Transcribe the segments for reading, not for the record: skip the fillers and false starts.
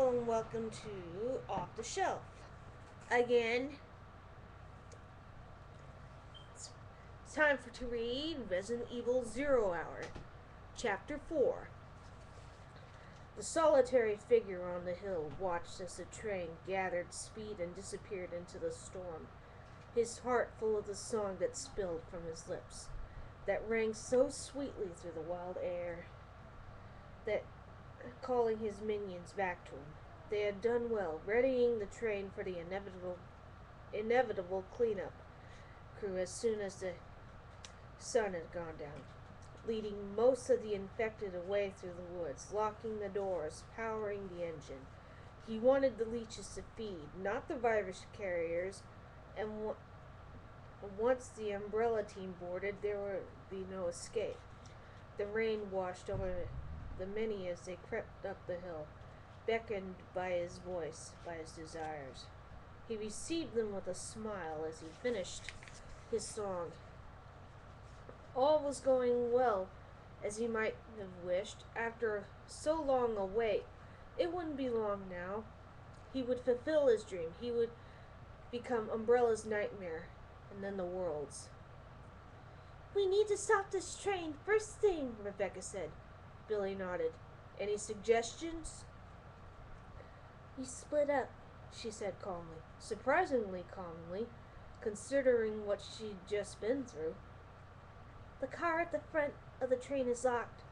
Hello and welcome to Off the Shelf. Again, it's time to read Resident Evil Zero Hour, Chapter 4. The solitary figure on the hill watched as the train gathered speed and disappeared into the storm, his heart full of the song that spilled from his lips, that rang so sweetly through the wild air, that calling his minions back to him. They had done well, readying the train for the inevitable cleanup crew as soon as the sun had gone down, leading most of the infected away through the woods, locking the doors, powering the engine. He wanted the leeches to feed, not the virus carriers, and once the umbrella team boarded, there would be no escape. The rain washed over the many as they crept up the hill, beckoned by his voice, by his desires. He received them with a smile as he finished his song. All was going well, as he might have wished. After so long a wait, it wouldn't be long now. He would fulfill his dream. He would become Umbrella's nightmare, and then the world's. "We need to stop this train, first thing," Rebecca said. Billy nodded. "Any suggestions?" "We split up," she said calmly. Surprisingly calmly, considering what she'd just been through. "The car at the front of the train is locked.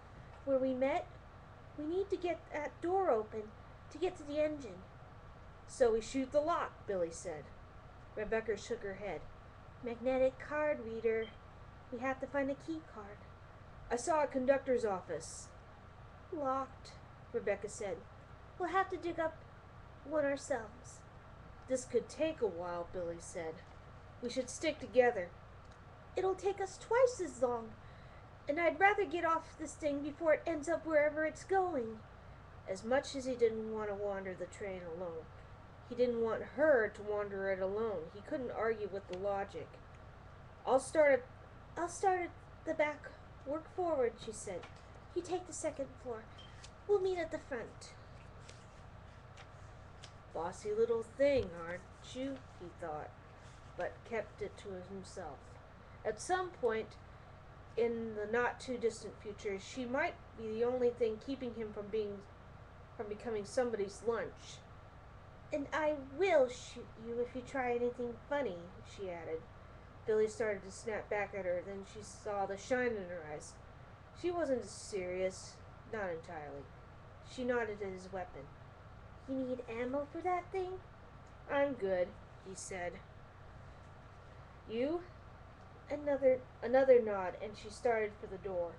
Where we met, we need to get that door open to get to the engine." "So we shoot the lock," Billy said. Rebecca shook her head. "Magnetic card reader. We have to find a key card." "I saw a conductor's office." "Locked," Rebecca said. "We'll have to dig up one ourselves." "This could take a while," Billy said. "We should stick together." "It'll take us twice as long, and I'd rather get off this thing before it ends up wherever it's going." As much as he didn't want to wander the train alone, he didn't want her to wander it alone. He couldn't argue with the logic. I'll start at the back. Work forward," she said. "You take the second floor. We'll meet at the front." "Bossy little thing, aren't you?" he thought, but kept it to himself. At some point in the not-too-distant future, she might be the only thing keeping him from becoming somebody's lunch. "And I will shoot you if you try anything funny," she added. Billy started to snap back at her, then she saw the shine in her eyes. She wasn't serious, not entirely. She nodded at his weapon. "You need ammo for that thing?" "I'm good," he said. "You?" Another nod, and she started for the door.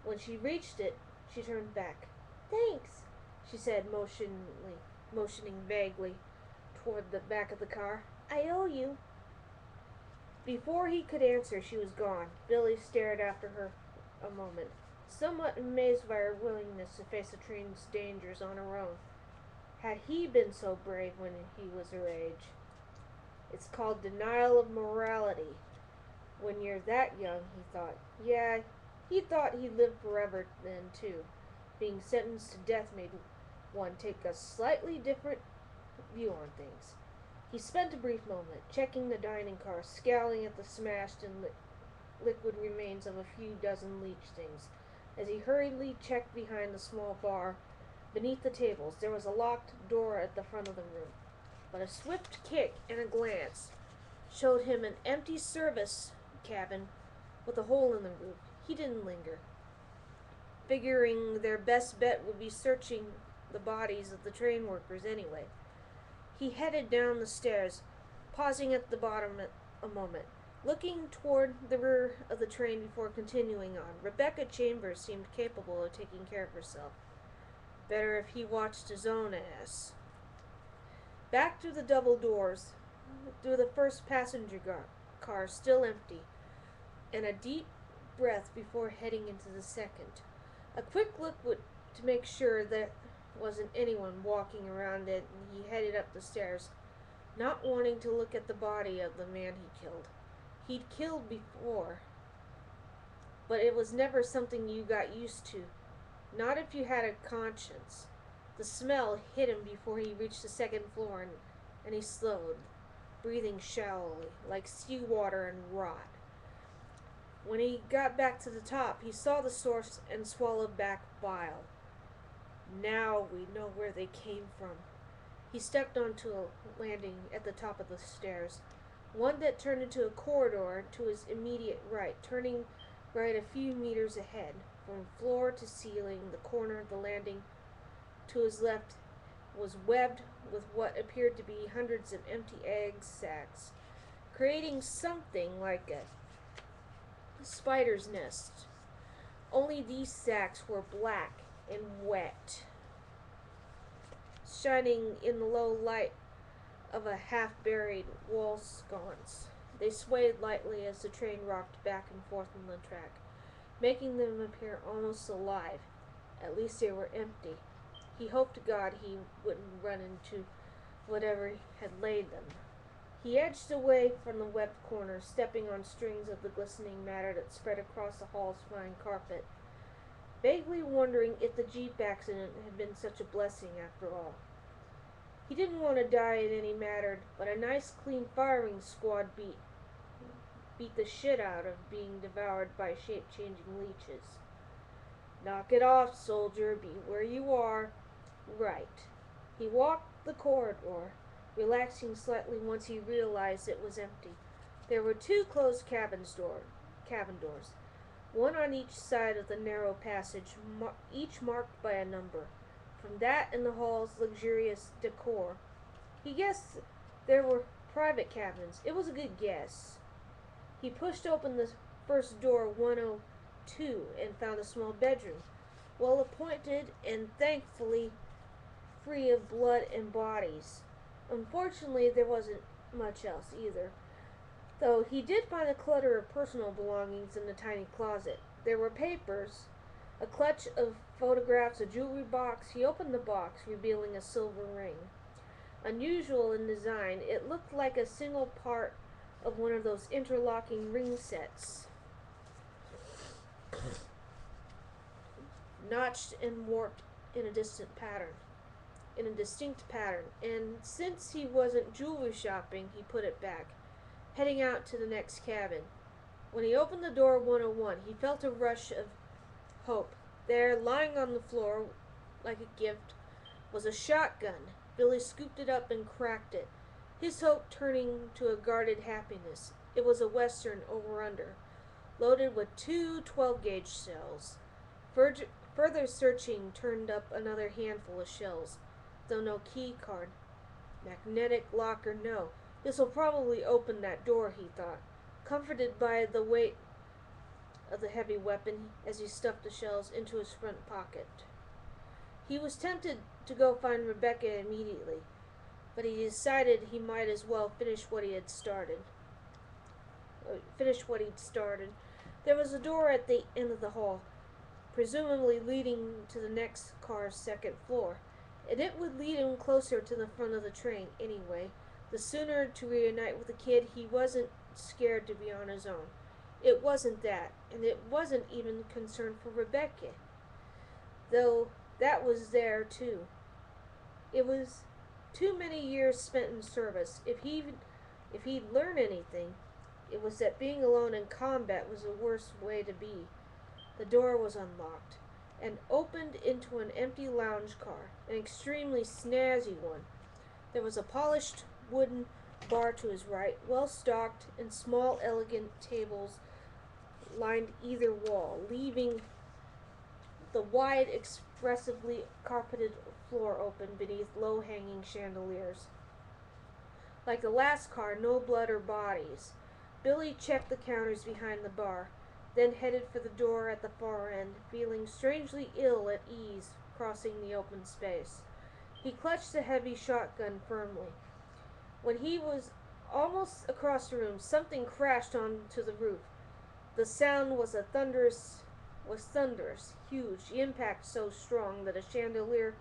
When she reached it, she turned back. "Thanks," she said, motioning vaguely toward the back of the car. "I owe you." Before he could answer, she was gone. Billy stared after her a moment, somewhat amazed by her willingness to face the train's dangers on her own. Had he been so brave when he was her age? It's called denial of morality. When you're that young, he thought. Yeah, he thought he'd live forever then, too. Being sentenced to death made one take a slightly different view on things. He spent a brief moment, checking the dining car, scowling at the smashed and liquid remains of a few dozen leech things. As he hurriedly checked behind the small bar, beneath the tables, there was a locked door at the front of the room. But a swift kick and a glance showed him an empty service cabin with a hole in the roof. He didn't linger, figuring their best bet would be searching the bodies of the train workers anyway. He headed down the stairs, pausing at the bottom a moment, looking toward the rear of the train before continuing on. Rebecca Chambers seemed capable of taking care of herself. Better if he watched his own ass. Back through the double doors, through the first passenger car, still empty, and a deep breath before heading into the second. A quick look to make sure there wasn't anyone walking around it, and he headed up the stairs, not wanting to look at the body of the man he killed. He'd killed before, but it was never something you got used to, not if you had a conscience. The smell hit him before he reached the second floor, and he slowed, breathing shallowly, like seawater and rot. When he got back to the top, he saw the source and swallowed back bile. Now we know where they came from. He stepped onto a landing at the top of the stairs, one that turned into a corridor to his immediate right, turning right a few meters ahead. From floor to ceiling, the corner of the landing to his left was webbed with what appeared to be hundreds of empty egg sacs, creating something like a spider's nest. Only these sacs were black and wet, shining in the low light of a half-buried wall sconce. They swayed lightly as the train rocked back and forth on the track, making them appear almost alive. At least they were empty. He hoped to God he wouldn't run into whatever had laid them. He edged away from the webbed corner, stepping on strings of the glistening matter that spread across the hall's fine carpet, vaguely wondering if the jeep accident had been such a blessing after all. He didn't want to die in any matter, but a nice clean firing squad beat the shit out of being devoured by shape-changing leeches. Knock it off, soldier. Be where you are. Right. He walked the corridor, relaxing slightly once he realized it was empty. There were two closed cabin doors, one on each side of the narrow passage, each marked by a number. From that and the hall's luxurious decor, he guessed there were private cabins. It was a good guess. He pushed open the first door, 102, and found a small bedroom, well appointed and thankfully free of blood and bodies. Unfortunately, there wasn't much else either, though he did find a clutter of personal belongings in the tiny closet. There were papers, a clutch of photographs, a jewelry box. He opened the box, revealing a silver ring. Unusual in design, it looked like a single part of one of those interlocking ring sets, notched and warped in a distinct pattern, and since he wasn't jewelry shopping, he put it back, heading out to the next cabin. When he opened the door 101, he felt a rush of hope. There, lying on the floor like a gift, was a shotgun. Billy scooped it up and cracked it, his hope turning to a guarded happiness. It was a Western over-under, loaded with two 12-gauge shells. Further searching turned up another handful of shells, though no key card. Magnetic lock or no, this will probably open that door, he thought, comforted by the weight of the heavy weapon as he stuffed the shells into his front pocket. He was tempted to go find Rebecca immediately, but he decided he might as well finish what he'd started. There was a door at the end of the hall, presumably leading to the next car's second floor, and it would lead him closer to the front of the train anyway. The sooner to reunite with the kid, he wasn't scared to be on his own. It wasn't that, and it wasn't even concern for Rebecca, though that was there too. It was too many years spent in service. If he'd learned anything, it was that being alone in combat was the worst way to be. The door was unlocked and opened into an empty lounge car, an extremely snazzy one. There was a polished wooden bar to his right, well stocked, and small, elegant tables lined either wall, leaving the wide, expressively carpeted floor open beneath low-hanging chandeliers. Like the last car, no blood or bodies. Billy checked the counters behind the bar, then headed for the door at the far end, feeling strangely ill at ease crossing the open space. He clutched the heavy shotgun firmly. When he was almost across the room, something crashed onto the roof. The sound was thunderous, huge, the impact so strong that a chandelier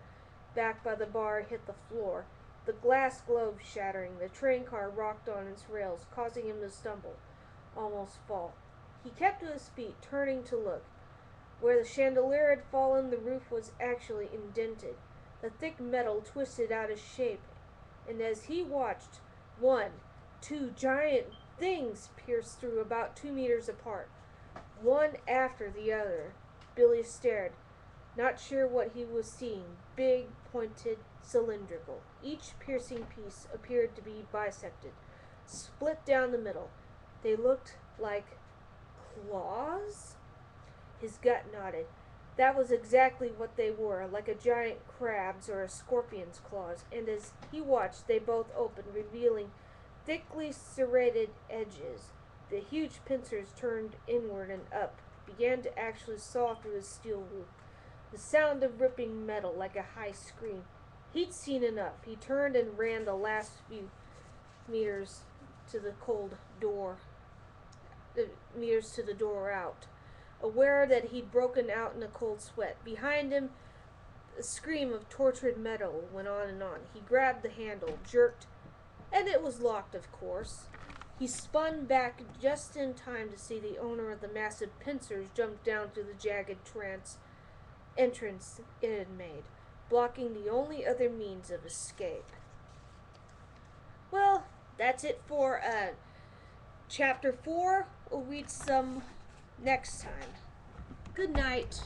back by the bar hit the floor, the glass globe shattering. The train car rocked on its rails, causing him to stumble, almost fall. He kept to his feet, turning to look. Where the chandelier had fallen, the roof was actually indented. The thick metal twisted out of shape, and as he watched, one, two giant things pierced through about 2 meters apart, one after the other. Billy stared, not sure what he was seeing. Big, pointed, cylindrical. Each piercing piece appeared to be bisected, split down the middle. They looked like claws? His gut nodded. That was exactly what they were, like a giant crab's or a scorpion's claws, and as he watched, they both opened, revealing thickly serrated edges. The huge pincers turned inward and up, began to actually saw through his steel roof. The sound of ripping metal like a high scream. He'd seen enough. He turned and ran the last few meters to the cold door, meters to the door out, aware that he'd broken out in a cold sweat. Behind him, a scream of tortured metal went on and on. He grabbed the handle, jerked, and it was locked, of course. He spun back just in time to see the owner of the massive pincers jump down through the jagged entrance it had made, blocking the only other means of escape. Well, that's it for Chapter 4. We'll read some next time. Good night.